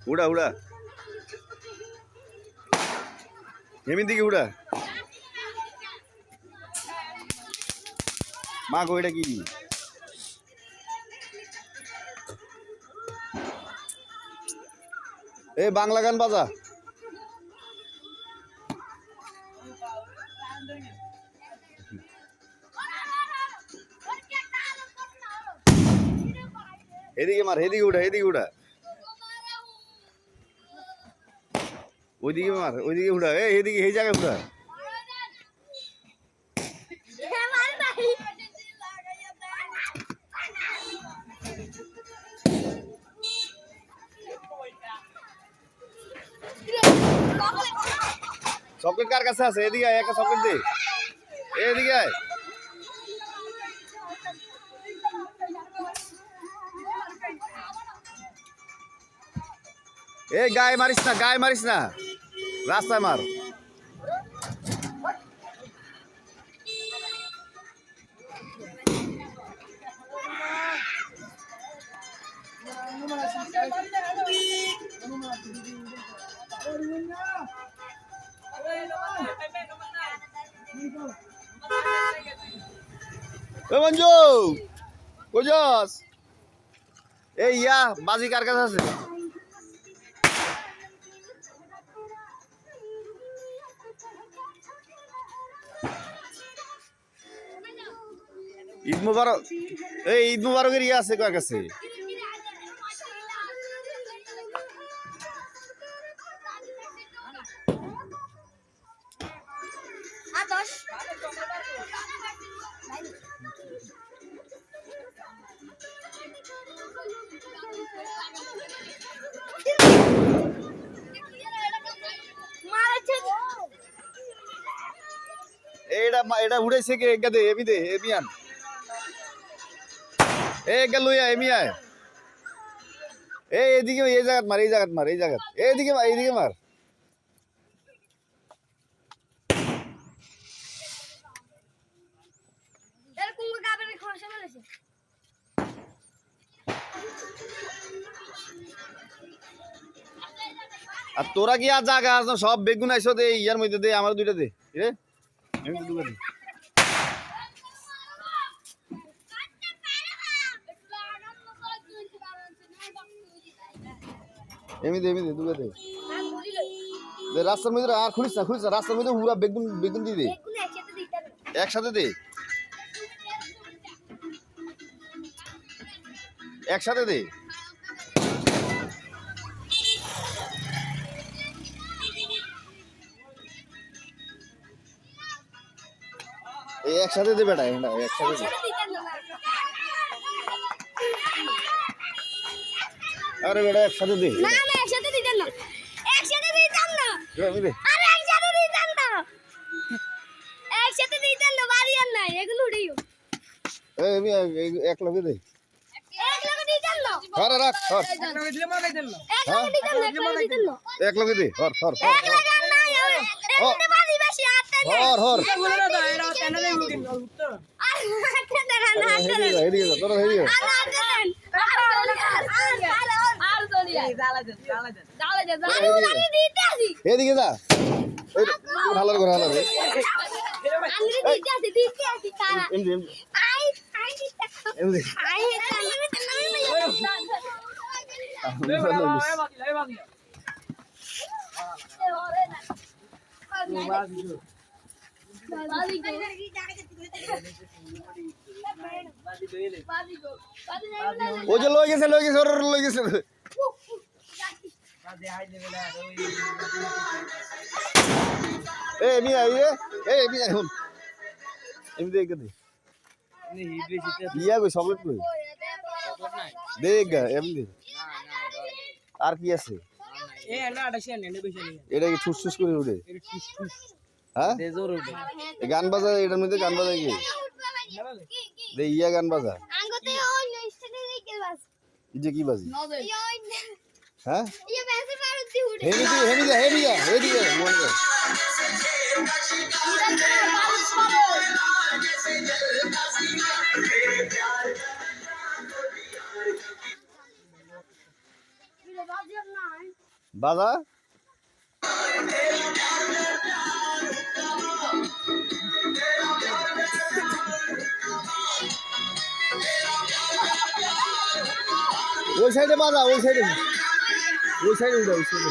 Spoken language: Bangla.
উড়া উড়া এমনি দিকে উড়া মা গো এটা কি এই বাংলা গান বাজা এদিকে মার এদিকে উঠা ওইদিকে মার ওইদিকে উঠা এদিকে এই জায়গায় উঠা চকলেট কার কাছে আছে এদিকে আয় একটা চকলেট দে এদিকে আয় এই গায়ে মারিস না রাস্তায় মার মঞ্জু কোজাস এই ইয়া বাজি কার কাছে আছে ঈদ মুবারক এই ঈদ মুবারকের ইয়ে আছে কার কাছে এটা উড়াইছে কে এগা দে এমিয়ান এগা লইয়া এমিয়া এইদিকে এই জায়গাত মার এইদিকে মার আর তোরা কি আর জায়গা আছে সব বেগুন আইসো দে ইয়ার মধ্যে দে আমার দুইটা দে রে আমি দুটো দে এমনি দে দুটো দে রাস্তার মধ্যে আর খুলিস না রাস্তার মধ্যে পুরা বেগুন দিয়ে দে একসাথে দে একসাথে দে একসাথে দে বেটা একসাথে দে আরে বেটা একসাথে দে না একসাথে দিতেন না একসাথে দিতাম না আরে একসাথে দিতেন না একসাথে দিতেন না বাড়ি আর নাই এগুলো উড়িও আমি এক লগে দে এক লগে দিতেন না আরে রাখ ধর এক লগে দিলে মাগাই দেন না এক লগে দে ধর এক লগে নাই এমনি বাড়ি বেশি আটটা ধর বলে না এরা কেন দেই উড়িন উত্তর আরে হাতে দেন হাতে দেন এদিকে ধর এদিকে এদিকে যা হালার করে হালার ও যে লই গেছে ওর লই গেছে এ মিয়া মিয়া হুন এমনি দেখ দে ইয়া কই চকলেট কই দেখ এমনি আর কি আছে এটা কি ঠুস করে উঠে হ্যাঁ গান বাজা এটার মধ্যে গান বাজা কি দে ইয়া গান বাজা যে কি বাজি হ্যাঁ হেমিয়া মন করে বাজা ওই সাইডে বাজা ওই সাইডে উঠে ওই সাইডে